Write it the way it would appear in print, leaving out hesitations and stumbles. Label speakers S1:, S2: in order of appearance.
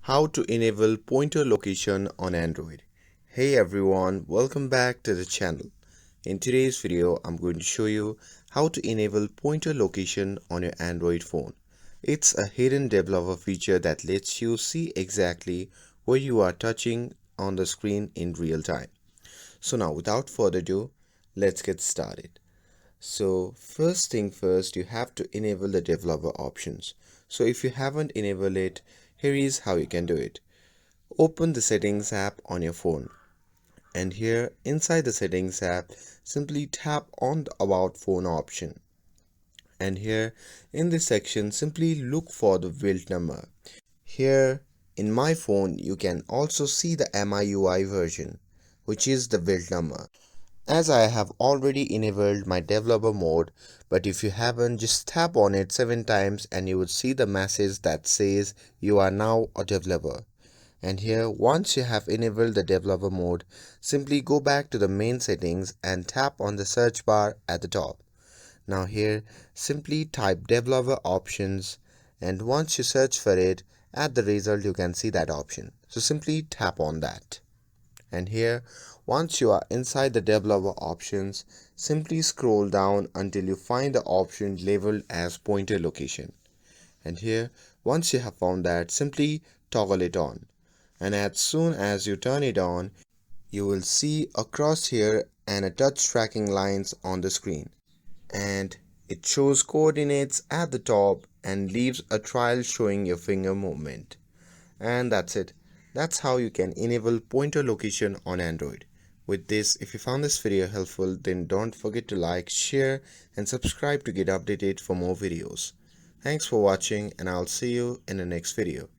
S1: How to enable pointer location on Android. Hey everyone, welcome back to the channel. In today's video, I'm going to show you how to enable pointer location on your Android phone. It's a hidden developer feature that lets you see exactly where you are touching on the screen in real time. So now without further ado, let's get started. So first thing first, you have to enable the developer options. So if you haven't enabled it, here is how you can do it. Open the settings app on your phone, and here inside the settings app simply tap on the about phone option, and here in this section simply look for the build number. Here in my phone you can also see the MIUI version, which is the build number. As I have already enabled my developer mode, but if you haven't, just tap on it 7 times and you would see the message that says you are now a developer. And here, once you have enabled the developer mode, simply go back to the main settings and tap on the search bar at the top. Now here, simply type developer options, and once you search for it, at the result you can see that option. So simply tap on that. And here, once you are inside the developer options, simply scroll down until you find the option labeled as pointer location. And here, once you have found that, simply toggle it on. And as soon as you turn it on, you will see a crosshair and a touch tracking lines on the screen. And it shows coordinates at the top and leaves a trail showing your finger movement. And that's it. That's how you can enable pointer location on Android. With this, if you found this video helpful, then don't forget to like, share and subscribe to get updated for more videos. Thanks for watching, and I'll see you in the next video.